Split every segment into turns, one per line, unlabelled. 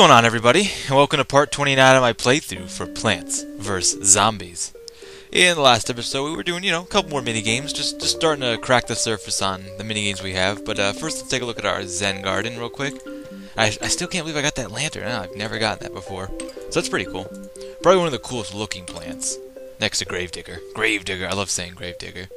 going on, everybody? And welcome to part 29 of my playthrough for Plants vs. Zombies. In the last episode, we were doing, a couple more mini-games, just starting to crack the surface on the mini-games we have. But first, let's take a look at our Zen garden real quick. I still can't believe I got that lantern. I've never gotten that before. So that's pretty cool. Probably one of the coolest looking plants, next to Gravedigger. Gravedigger, I love saying Gravedigger.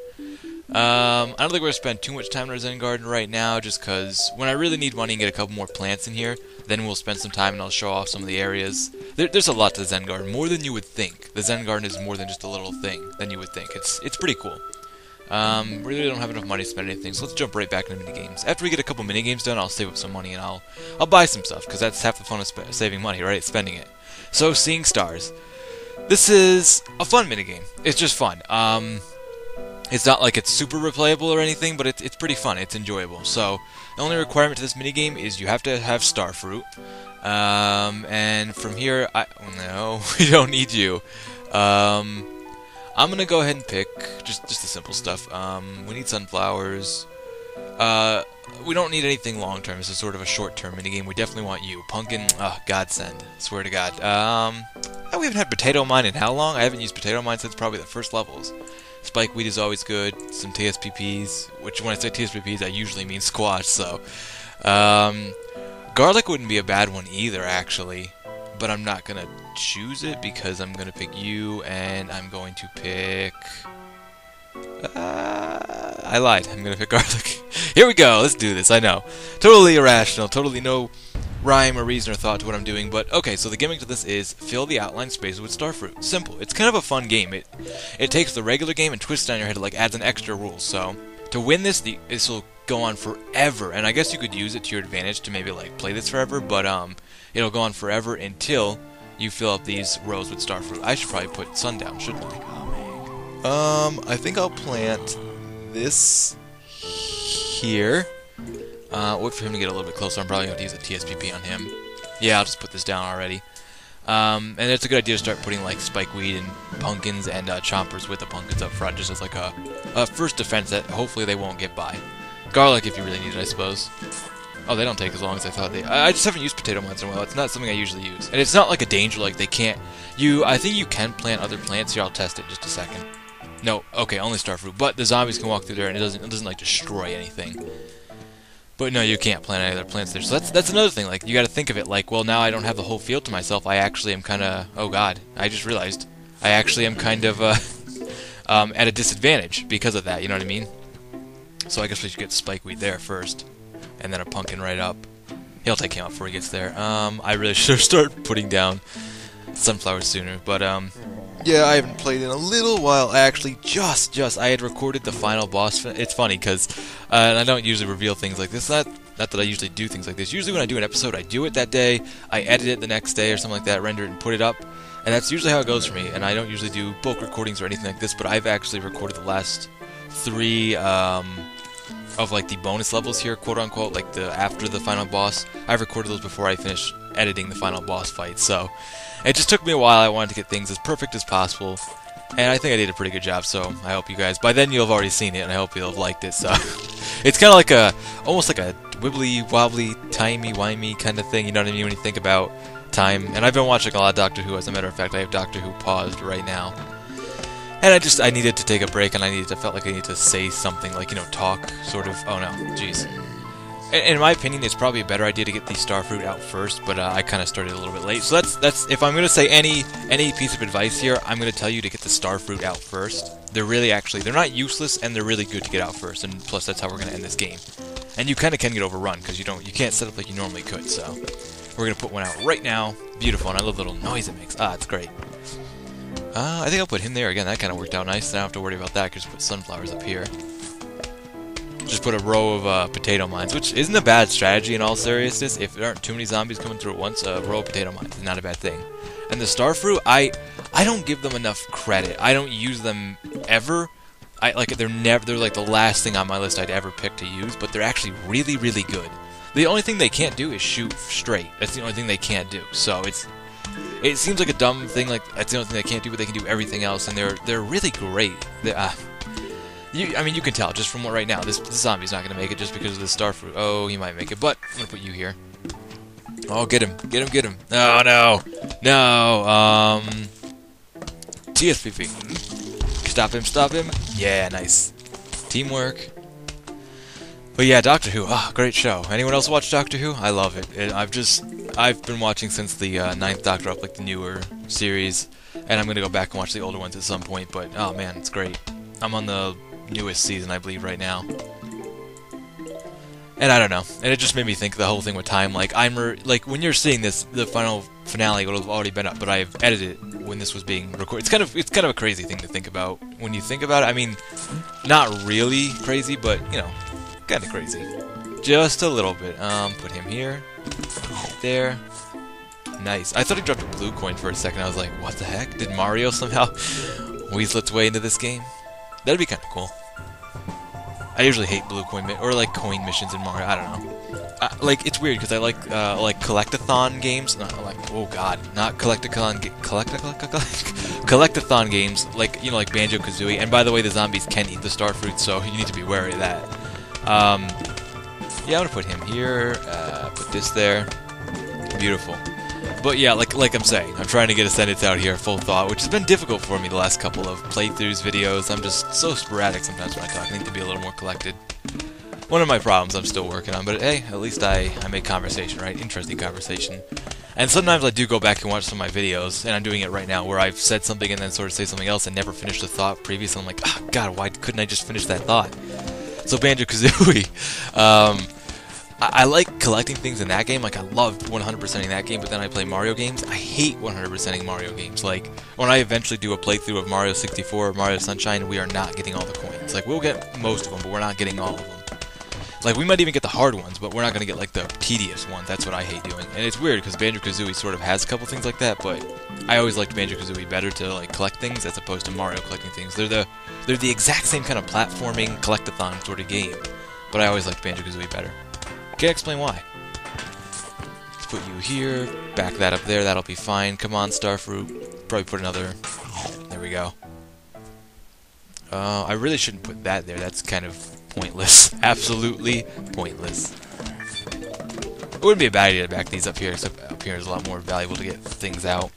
I don't think we're going to spend too much time in our Zen garden right now, just because when I really need money and get a couple more plants in here, then we'll spend some time and I'll show off some of the areas. There's a lot to the Zen garden, more than you would think. The Zen garden is more than just a little thing than you would think. It's pretty cool. We really don't have enough money to spend anything, so let's jump right back into minigames. After we get a couple minigames done, I'll save up some money and I'll buy some stuff, because that's half the fun of saving money, right? Spending it. So, seeing stars. This is a fun minigame. It's just fun. It's not like it's super replayable or anything, but it's pretty fun. It's enjoyable. So, the only requirement to this minigame is you have to have Starfruit. And from here, no, we don't need you. I'm gonna go ahead and pick just the simple stuff. We need sunflowers. We don't need anything long-term. This is sort of a short-term minigame. We definitely want you. Pumpkin, godsend. Swear to God. We haven't had potato mine in how long? I haven't used potato mine since probably the first levels. Spike weed is always good. Some TSPPs, which when I say TSPPs, I usually mean squash, so. Garlic wouldn't be a bad one either, actually. But I'm not going to choose it because I'm going to pick you, and I'm going to pick... I lied. I'm going to pick garlic. Here we go. Let's do this. I know. Totally irrational. Totally no rhyme or reason or thought to what I'm doing. But, okay, so the gimmick to this is fill the outline spaces with Starfruit. Simple. It's kind of a fun game. It takes the regular game and twists it on your head. It, adds an extra rule. So, to win this, this will go on forever. And I guess you could use it to your advantage to maybe, play this forever. But, it'll go on forever until you fill up these rows with Starfruit. I should probably put sundown, shouldn't I? I think I'll plant this here. Wait for him to get a little bit closer. I'm probably going to use a TSPP on him. Yeah, I'll just put this down already. And it's a good idea to start putting, spikeweed and pumpkins and chompers with the pumpkins up front, just as, a first defense that hopefully they won't get by. Garlic if you really need it, I suppose. Oh, they don't take as long as I thought they... I just haven't used potato mines in a while. It's not something I usually use. And it's not like a danger, they can't... I think you can plant other plants. Here, I'll test it just a second. No, okay, only Starfruit. But the zombies can walk through there and it doesn't destroy anything. But no, you can't plant any other plants there. So that's another thing. You gotta think of it well, now I don't have the whole field to myself. I actually am kinda... Oh, God. I just realized. I actually am kind of, at a disadvantage because of that, you know what I mean? So I guess we should get spikeweed there first. And then a pumpkin right up. He'll take him out before he gets there. I really should start putting down sunflowers sooner. But, yeah, I haven't played in a little while. I actually I had recorded the final boss. It's funny, because I don't usually reveal things like this. Not that I usually do things like this. Usually when I do an episode, I do it that day. I edit it the next day or something like that, render it and put it up. And that's usually how it goes for me. And I don't usually do bulk recordings or anything like this, but I've actually recorded the last 3, of the bonus levels here, quote unquote, after the final boss. I've recorded those before I finished editing the final boss fight, so it just took me a while. I wanted to get things as perfect as possible, and I think I did a pretty good job, so I hope you guys, by then you'll have already seen it, and I hope you'll have liked it, so it's kind of almost like a wibbly wobbly, timey-wimey kind of thing, you know what I mean, when you think about time, and I've been watching a lot of Doctor Who. As a matter of fact, I have Doctor Who paused right now. And I needed to take a break, and I felt like I needed to say something, talk, sort of. Oh no, jeez. In my opinion, it's probably a better idea to get the Starfruit out first, but I kind of started a little bit late. So that's if I'm gonna say any piece of advice here, I'm gonna tell you to get the Starfruit out first. They're not useless, and they're really good to get out first. And plus, that's how we're gonna end this game. And you kind of can get overrun because you can't set up like you normally could. So we're gonna put one out right now. Beautiful, and I love the little noise it makes. It's great. I think I'll put him there again. That kind of worked out nice. I don't have to worry about that. I can just put sunflowers up here. Just put a row of potato mines, which isn't a bad strategy in all seriousness. If there aren't too many zombies coming through at once, a row of potato mines is not a bad thing. And the Starfruit, I don't give them enough credit. I don't use them ever. They're the last thing on my list I'd ever pick to use, but they're actually really, really good. The only thing they can't do is shoot straight. That's the only thing they can't do. So it seems like a dumb thing, that's the only thing they can't do, but they can do everything else, and they're really great. You can tell just from what right now, this zombie's not going to make it just because of the Starfruit. Oh, he might make it, but I'm going to put you here. Oh, get him. Get him, get him. Oh, no. No. TSPP. Stop him, stop him. Yeah, nice. Teamwork. But yeah, Doctor Who. Ah, great show. Anyone else watch Doctor Who? I love it. I've been watching since the Ninth Doctor up, like the newer series, and I'm gonna go back and watch the older ones at some point. But oh man, it's great. I'm on the newest season, I believe, right now. And I don't know. And it just made me think the whole thing with time. Like like when you're seeing this, the final finale would have already been up, but I've edited it when this was being recorded. It's kind of a crazy thing to think about when you think about it. I mean, not really crazy, but you know, kind of crazy. Just a little bit. Put him here. There. Nice. I thought he dropped a blue coin for a second. I was like, what the heck? Did Mario somehow weasel its way into this game? That'd be kind of cool. I usually hate blue coin or like coin missions in Mario. I don't know. Like it's weird because I like collectathon games. Not like oh god, not collectathon collectathon games. Like you know like Banjo-Kazooie. And by the way, the zombies can eat the star fruit, so you need to be wary of that. Yeah, I'm gonna put him here. Put this there. Beautiful. But yeah, like I'm saying, I'm trying to get a sentence out here, full thought, which has been difficult for me the last couple of playthroughs, videos. I'm just so sporadic sometimes when I talk. I need to be a little more collected. One of my problems I'm still working on, but hey, at least I make conversation, right? Interesting conversation. And sometimes I do go back and watch some of my videos, and I'm doing it right now, where I've said something and then sort of say something else and never finished the thought previously. I'm like, ah, God, why couldn't I just finish that thought? So Banjo-Kazooie, I like collecting things in that game. Like I loved 100%ing that game, but then I play Mario games. I hate 100%ing Mario games. Like when I eventually do a playthrough of Mario 64 or Mario Sunshine, we are not getting all the coins. Like we'll get most of them, but we're not getting all of them. Like we might even get the hard ones, but we're not gonna get like the tedious ones. That's what I hate doing. And it's weird because Banjo-Kazooie sort of has a couple things like that, but I always liked Banjo-Kazooie better to like collect things as opposed to Mario collecting things. They're the exact same kind of platforming collectathon sort of game, but I always liked Banjo-Kazooie better. Can't explain why. Let's put you here, back that up there, that'll be fine. Come on, Starfruit. Probably put another... There we go. I really shouldn't put that there, that's kind of pointless. Absolutely pointless. It wouldn't be a bad idea to back these up here, except up here is a lot more valuable to get things out.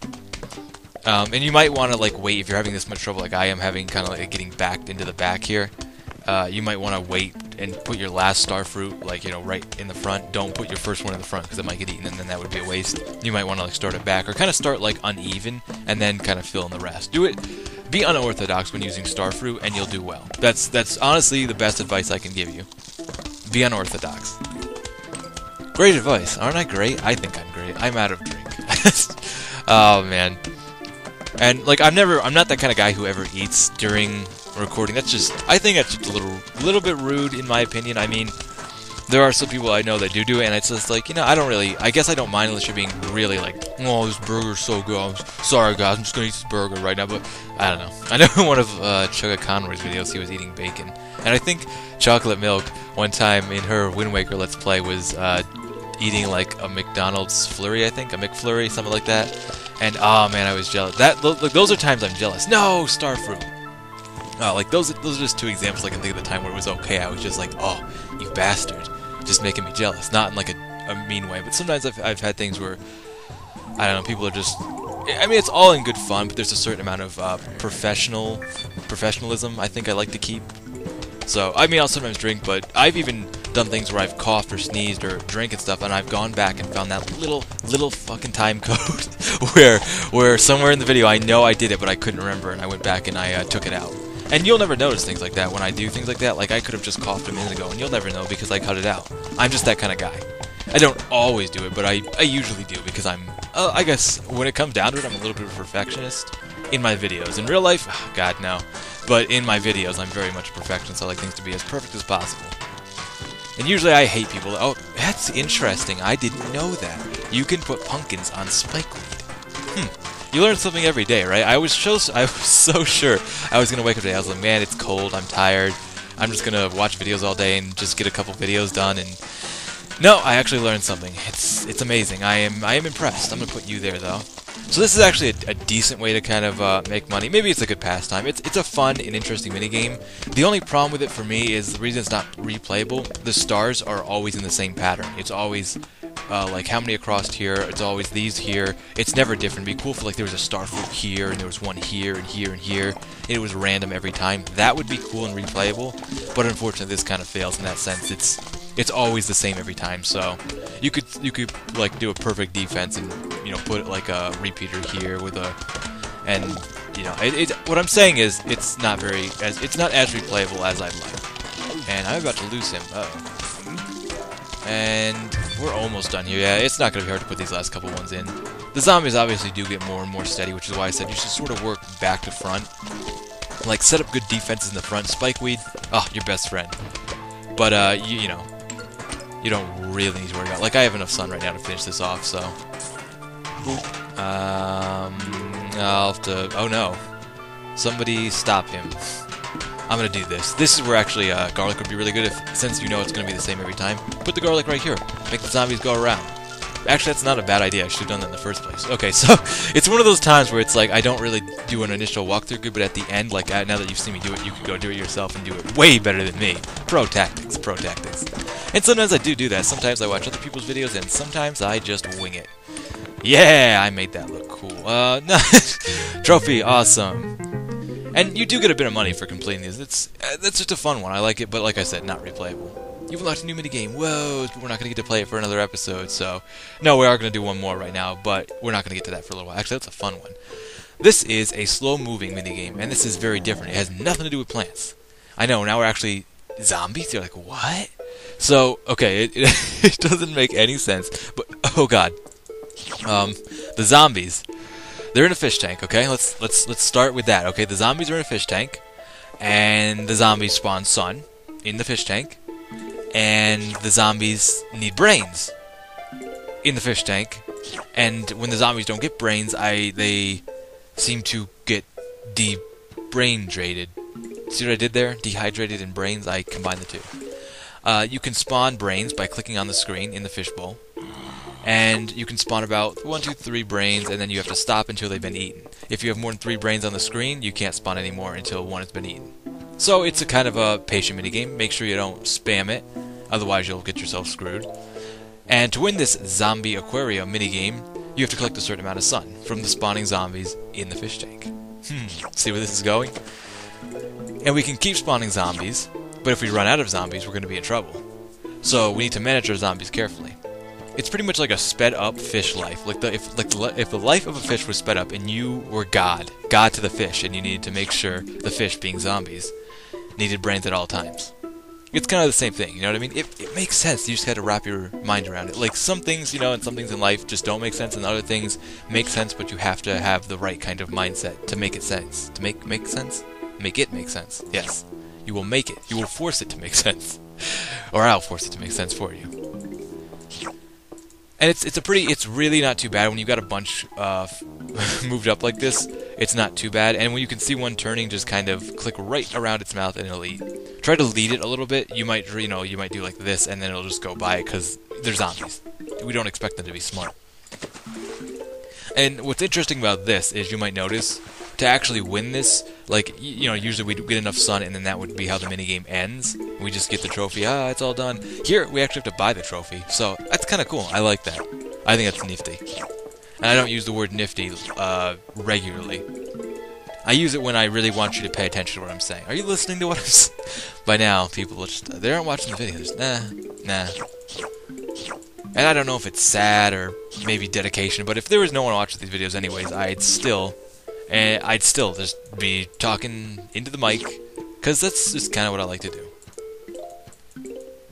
And you might want to like wait if you're having this much trouble like I am having, kind of like getting backed into the back here. You might want to wait and put your last star fruit, like, you know, right in the front. Don't put your first one in the front, because it might get eaten, and then that would be a waste. You might want to, like, start it back, or kind of start, like, uneven, and then kind of fill in the rest. Do it. Be unorthodox when using star fruit, and you'll do well. That's honestly the best advice I can give you. Be unorthodox. Great advice. Aren't I great? I think I'm great. I'm out of drink. Oh, man. And, like, I'm not that kind of guy who ever eats during recording. That's just, I think that's just a little bit rude in my opinion. I mean, there are some people I know that do it, and it's just like, you know, I guess I don't mind unless you're being really like, oh, this burger's so good, I'm sorry guys, I'm just gonna eat this burger right now, but I don't know. I know in one of Chugga Conroy's videos he was eating bacon, and I think Chocolate Milk one time in her Wind Waker Let's Play was eating like a McDonald's flurry, I think, a McFlurry, something like that, and oh man, I was jealous. Those are times I'm jealous. No, Starfruit. Like those are just two examples I can think of the time where it was okay. I was just like, oh, you bastard, just making me jealous. Not in like a mean way, but sometimes I've had things where, I don't know, people are just, I mean, it's all in good fun, but there's a certain amount of professionalism I think I like to keep. So, I mean, I'll sometimes drink, but I've even done things where I've coughed or sneezed or drank and stuff, and I've gone back and found that little fucking time code where somewhere in the video I know I did it, but I couldn't remember, and I went back and I took it out. And you'll never notice things like that when I do things like that. Like, I could have just coughed a minute ago, and you'll never know because I cut it out. I'm just that kind of guy. I don't always do it, but I usually do because I'm, I guess, when it comes down to it, I'm a little bit of a perfectionist in my videos. In real life, oh, God, no. But in my videos, I'm very much a perfectionist. I like things to be as perfect as possible. And usually I hate people. Oh, that's interesting. I didn't know that. You can put pumpkins on spikeweed. You learn something every day, right? I was so sure I was gonna wake up today. I was like, man, it's cold. I'm tired. I'm just gonna watch videos all day and just get a couple videos done. And no, I actually learned something. It's amazing. I am impressed. I'm gonna put you there though. So this is actually a decent way to kind of make money. Maybe it's a good pastime. It's a fun and interesting minigame. The only problem with it for me is the reason it's not replayable. The stars are always in the same pattern. It's always like how many across here. It's always these here. It's never different. It'd be cool if like there was a star fruit here and there was one here and here and here, and it was random every time. That would be cool and replayable. But unfortunately, this kind of fails in that sense. It's always the same every time. So you could like do a perfect defense and put like a repeater here with a and what I'm saying is it's not as replayable as I'd like. And I'm about to lose him. Uh-oh. And we're almost done here. Yeah, it's not going to be hard to put these last couple ones in. The zombies obviously do get more and more steady, which is why I said you should sort of work back to front. Like, set up good defenses in the front. Spikeweed, your best friend. But, you don't really need to worry about it. Like, I have enough sun right now to finish this off, so... I'll have to... Oh, no. Somebody stop him. I'm gonna do this. This is where actually garlic would be really good, since you know it's gonna be the same every time. Put the garlic right here. Make the zombies go around. Actually, that's not a bad idea. I should have done that in the first place. Okay, so it's one of those times where it's like I don't really do an initial walkthrough good, but at the end, like now that you've seen me do it, you can go do it yourself and do it way better than me. Pro tactics, pro tactics. And sometimes I do that. Sometimes I watch other people's videos, and sometimes I just wing it. Yeah, I made that look cool. No, trophy, awesome. And you do get a bit of money for completing these. That's just a fun one. I like it, but like I said, not replayable. You've unlocked a new minigame. Whoa, but we're not going to get to play it for another episode, so... No, we are going to do one more right now, but we're not going to get to that for a little while. Actually, that's a fun one. This is a slow-moving minigame, and this is very different. It has nothing to do with plants. I know, now we're actually zombies? You're like, what? So, okay, it doesn't make any sense, but, oh god. The zombies... They're in a fish tank, okay? Let's start with that, okay? The zombies are in a fish tank, and the zombies spawn sun in the fish tank, and the zombies need brains in the fish tank, and when the zombies don't get brains, they seem to get de-brain-drated. See what I did there? Dehydrated and brains, I combined the two. You can spawn brains by clicking on the screen in the fishbowl. And you can spawn about 1, 2, 3 brains, and then you have to stop until they've been eaten. If you have more than 3 brains on the screen, you can't spawn anymore until 1 has been eaten. So it's a kind of a patient minigame. Make sure you don't spam it, otherwise you'll get yourself screwed. And to win this zombie aquarium minigame, you have to collect a certain amount of sun from the spawning zombies in the fish tank. See where this is going? And we can keep spawning zombies, but if we run out of zombies, we're going to be in trouble. So we need to manage our zombies carefully. It's pretty much like a sped-up fish life. Like if the life of a fish was sped up and you were God to the fish, and you needed to make sure the fish, being zombies, needed brains at all times. It's kind of the same thing, you know what I mean? It makes sense. You just got to wrap your mind around it. Like some things, and some things in life just don't make sense, and other things make sense, but you have to have the right kind of mindset to make it sense. To make sense? Make it make sense. Yes. You will make it. You will force it to make sense. Or I'll force it to make sense for you. And it's really not too bad when you got a bunch moved up like this. It's not too bad, and when you can see one turning, just kind of click right around its mouth and it'll eat. Try to lead it a little bit. You might do like this, and then it'll just go by it because they're zombies. We don't expect them to be smart. And what's interesting about this is you might notice to actually win this, like usually we get enough sun, and then that would be how the minigame ends. We just get the trophy. It's all done. Here we actually have to buy the trophy, so that's kind of cool. I like that. I think that's nifty. And I don't use the word nifty regularly. I use it when I really want you to pay attention to what I'm saying. Are you listening to what I'm saying? By now, people they aren't watching the videos. Nah. And I don't know if it's sad or maybe dedication, but if there was no one watching these videos anyways, I'd still just be talking into the mic, because that's just kind of what I like to do.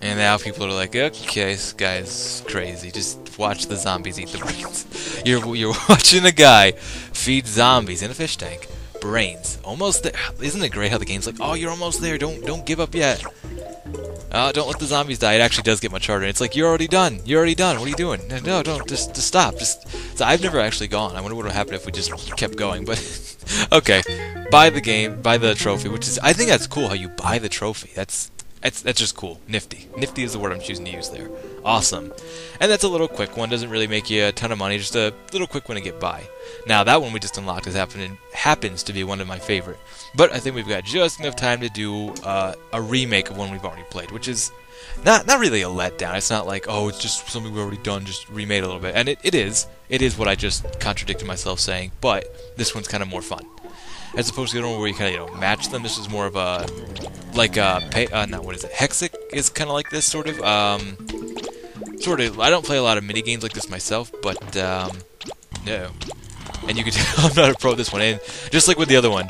And now people are like, okay, this guy's crazy. Just watch the zombies eat the brains. You're watching a guy feed zombies in a fish tank brains. Almost there. Isn't it great how the game's like, oh, you're almost there. Don't give up yet. Don't let the zombies die. It actually does get much harder. It's like, you're already done. You're already done. What are you doing? No, don't. Just stop. So I've never actually gone. I wonder what would happen if we just kept going. But okay, buy the game, buy the trophy, which is, I think that's cool how you buy the trophy. That's just cool. Nifty. Nifty is the word I'm choosing to use there. Awesome. And that's a little quick one. Doesn't really make you a ton of money. Just a little quick one to get by. Now, that one we just unlocked happens to be one of my favorite. But I think we've got just enough time to do a remake of one we've already played, which is not really a letdown. It's not like, oh, it's just something we've already done, just remade a little bit. And it is. It is what I just contradicted myself saying, but this one's kind of more fun. As opposed to the other one where you kind of, match them. This is more of a, like what is it? Hexic is kind of like this, sort of. I don't play a lot of mini games like this myself, but, no. And you can tell I'm not a pro at this one, and just like with the other one,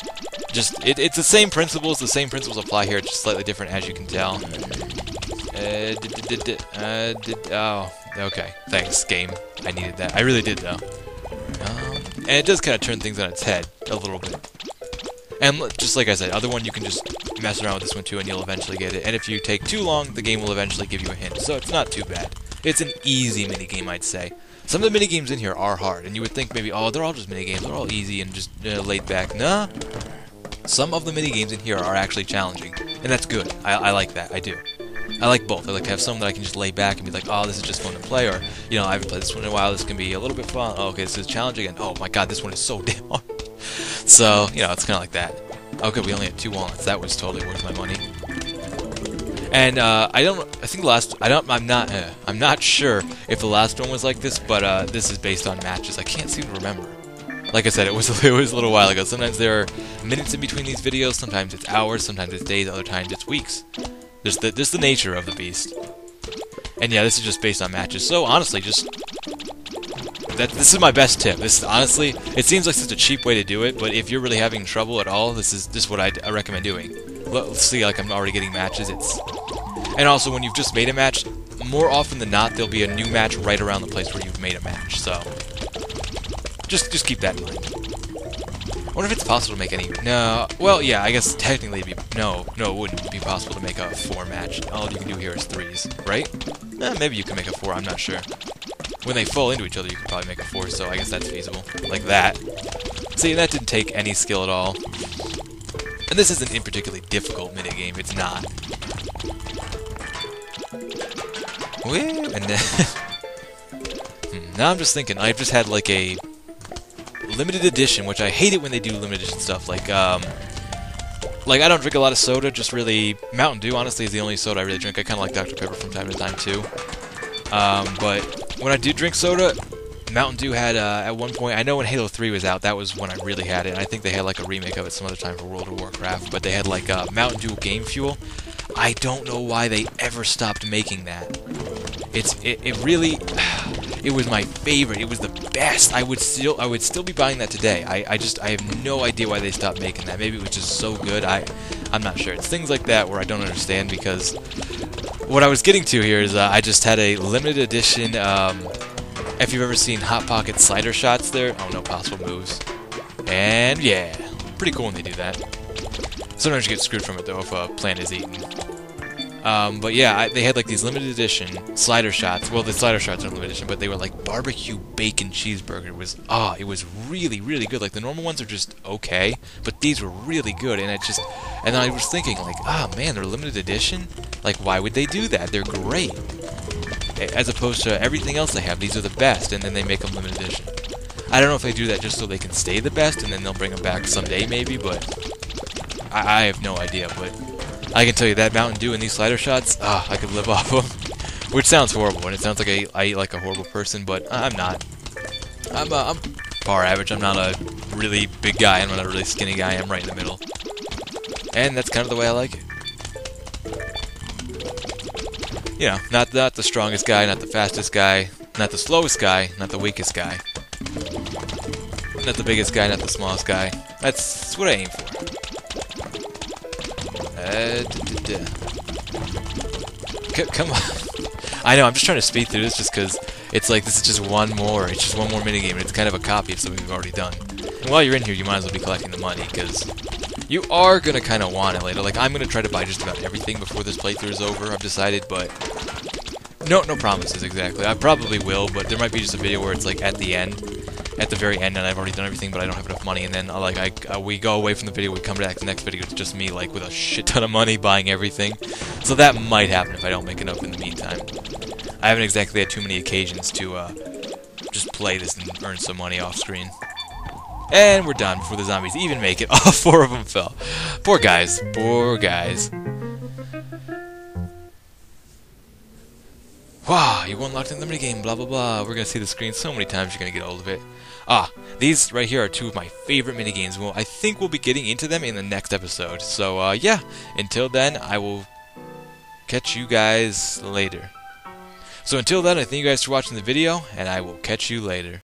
it's the same principles apply here, it's just slightly different, as you can tell. Oh, okay, thanks, game. I needed that. I really did, though. And it does kind of turn things on its head a little bit. And just like I said, other one you can just mess around with this one too, and you'll eventually get it. And if you take too long, the game will eventually give you a hint. So it's not too bad. It's an easy minigame, I'd say. Some of the minigames in here are hard, and you would think maybe, oh, they're all just minigames, they're all easy and just laid back. Nah. Some of the minigames in here are actually challenging, and that's good. I like that. I do. I like both. I like to have some that I can just lay back and be like, oh, this is just fun to play, or, you know, I haven't played this one in a while, this can be a little bit fun. Oh, okay, this is challenging, and oh my god, this one is so damn hard. So, you know, it's kind of like that. Okay, we only had 2 walnuts. That was totally worth my money. And I'm not sure if the last one was like this, but this is based on matches. I can't seem to remember. Like I said, it was a little while ago. Sometimes there are minutes in between these videos. Sometimes it's hours. Sometimes it's days. Other times it's weeks. There's the nature of the beast. And yeah, this is just based on matches. So honestly, this is my best tip. This honestly, it seems like such a cheap way to do it, but if you're really having trouble at all, this is what I recommend doing. Let's see, like I'm already getting matches. And also when you've just made a match, more often than not, there'll be a new match right around the place where you've made a match. So just keep that in mind. I wonder if it's possible to make any. No, well, yeah, I guess technically no, it wouldn't be possible to make a 4 match. All you can do here is 3s, right? Maybe you can make a 4. I'm not sure. When they fall into each other, you could probably make a 4, so I guess that's feasible. Like that. See, that didn't take any skill at all. And this isn't a particularly difficult minigame, it's not. Woo! And then... now I'm just thinking, I've just had like a limited edition, which I hate it when they do limited edition stuff, like I don't drink a lot of soda, just really... Mountain Dew, honestly, is the only soda I really drink. I kind of like Dr. Pepper from time to time, too. But when I do drink soda, Mountain Dew had, at one point, I know when Halo 3 was out, that was when I really had it, and I think they had like a remake of it some other time for World of Warcraft, but they had like Mountain Dew Game Fuel. I don't know why they ever stopped making that. It really, it was my favorite, it was the best. I would still be buying that today. I have no idea why they stopped making that. Maybe it was just so good, I'm not sure. It's things like that where I don't understand, because what I was getting to here is I just had a limited edition, if you've ever seen Hot Pocket slider shots there, oh, no possible moves. And yeah, pretty cool when they do that. Sometimes you get screwed from it though if a plant is eaten. But yeah, they had like these limited edition slider shots. Well, the slider shots are limited edition, but they were like barbecue bacon cheeseburger. It was really, really good. Like the normal ones are just okay, but these were really good. And and I was thinking like, man, they're limited edition. Like, why would they do that? They're great. As opposed to everything else they have, these are the best, and then they make them limited edition. I don't know if they do that just so they can stay the best, and then they'll bring them back someday maybe, but I have no idea. But I can tell you that Mountain Dew and these slider shots, I could live off them. Which sounds horrible, and it sounds like I eat like a horrible person, but I'm not. I'm far average. I'm not a really big guy. I'm not a really skinny guy. I'm right in the middle. And that's kind of the way I like it. You know, not the strongest guy, not the fastest guy, not the slowest guy, not the weakest guy. Not the biggest guy, not the smallest guy. That's what I aim for. Come on. I know, I'm just trying to speed through this just because it's like this is just one more. It's just one more minigame, and it's kind of a copy of something we've already done. And while you're in here, you might as well be collecting the money, because you are going to kind of want it later. Like, I'm going to try to buy just about everything before this playthrough is over, I've decided, but no promises exactly. I probably will, but there might be just a video where it's like at the end, at the very end, and I've already done everything, but I don't have enough money, and then we go away from the video, we come back to the next video, it's just me like with a shit ton of money buying everything. So that might happen if I don't make enough in the meantime. I haven't exactly had too many occasions to just play this and earn some money off screen. And we're done before the zombies even make it. All 4 of them fell. Poor guys. Poor guys. Wow, you unlocked in the minigame, blah blah blah. We're gonna see the screen so many times you're gonna get old of it. Ah, these right here are 2 of my favorite minigames. Well, I think we'll be getting into them in the next episode. So, yeah, until then, I will catch you guys later. So until then, I thank you guys for watching the video, and I will catch you later.